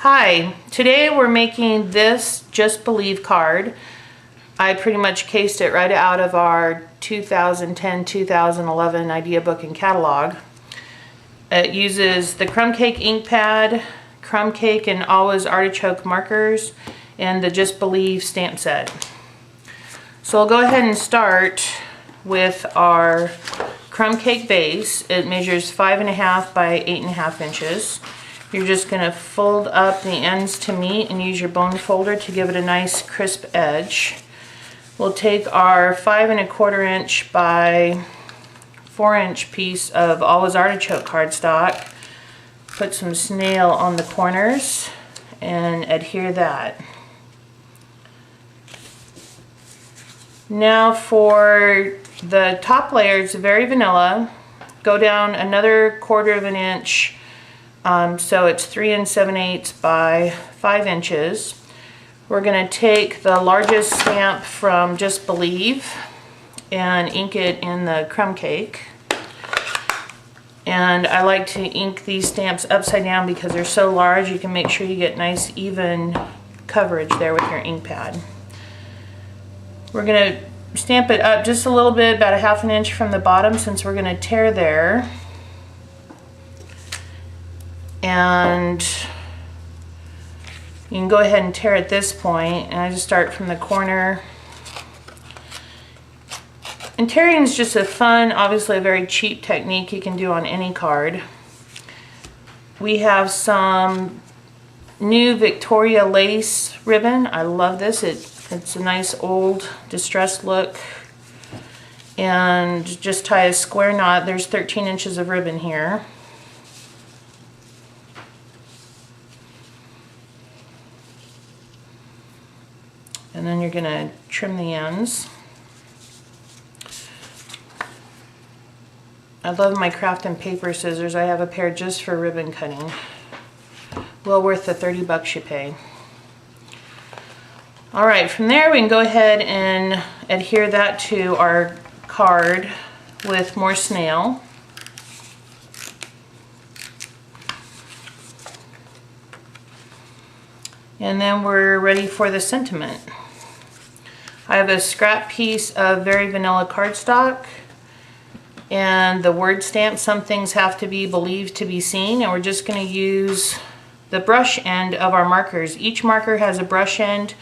Hi, today we're making this Just Believe card. I pretty much cased it right out of our 2010-2011 idea book and catalog. It uses the crumb cake ink pad, crumb cake and always artichoke markers, and the Just Believe stamp set. So I'll go ahead and start with our crumb cake base. It measures 5.5 by 8.5 inches. You're just going to fold up the ends to meet and use your bone folder to give it a nice crisp edge. We'll take our 5.25 inch by 4 inch piece of always artichoke cardstock, put some snail on the corners, and adhere that. Now for the top layer, it's very vanilla. Go down another 1/4 inch. So it's 3 7/8 by 5 inches. We're going to take the largest stamp from Just Believe and ink it in the crumb cake. And I like to ink these stamps upside down because they're so large. You can make sure you get nice even coverage there with your ink pad. We're going to stamp it up just a little bit, about 1/2 inch from the bottom, since we're going to tear there. And you can go ahead and tear at this point, and I just start from the corner. And tearing is just a fun, obviously a very cheap technique you can do on any card. We have some new Victoria lace ribbon. I love this. It's a nice old distressed look. And just tie a square knot. There's 13 inches of ribbon here. And then you're going to trim the ends. I love my craft and paper scissors. I have a pair just for ribbon cutting. Well worth the 30 bucks you pay. Alright, from there we can go ahead and adhere that to our card with more snail. And then we're ready for the sentiment. I have a scrap piece of very vanilla cardstock and the word stamp. Some things have to be believed to be seen, and we're just going to use the brush end of our markers. Each marker has a brush end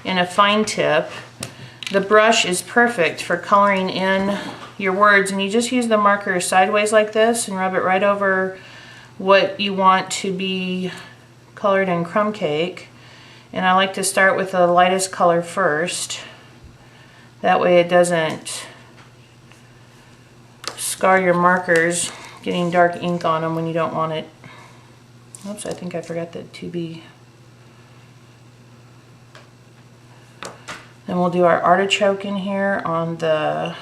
and a fine tip. The brush is perfect for coloring in your words, and you just use the marker sideways like this and rub it right over what you want to be colored in crumb cake. And I like to start with the lightest color first. That way it doesn't scar your markers getting dark ink on them when you don't want it. Oops, I think I forgot the 2B. Then we'll do our artichoke in here on the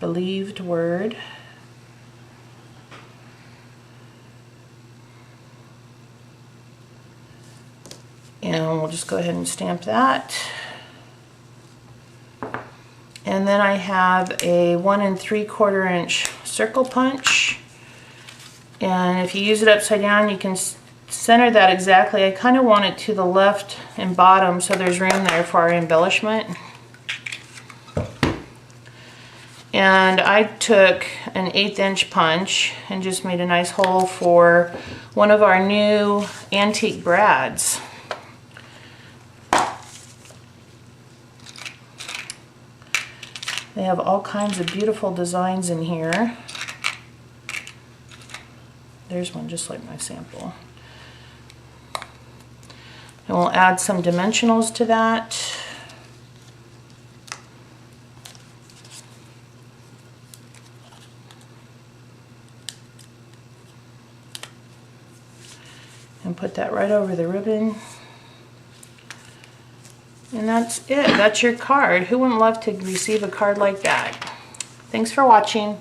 believed word. And we'll just go ahead and stamp that. And then I have a 1 3/4 inch circle punch. And if you use it upside down, you can center that exactly. I kind of want it to the left and bottom so there's room there for our embellishment. And I took an 1/8 inch punch and just made a nice hole for one of our new antique brads. They have all kinds of beautiful designs in here. There's one just like my sample. And we'll add some dimensionals to that. And put that right over the ribbon. And that's it. That's your card. Who wouldn't love to receive a card like that? Thanks for watching.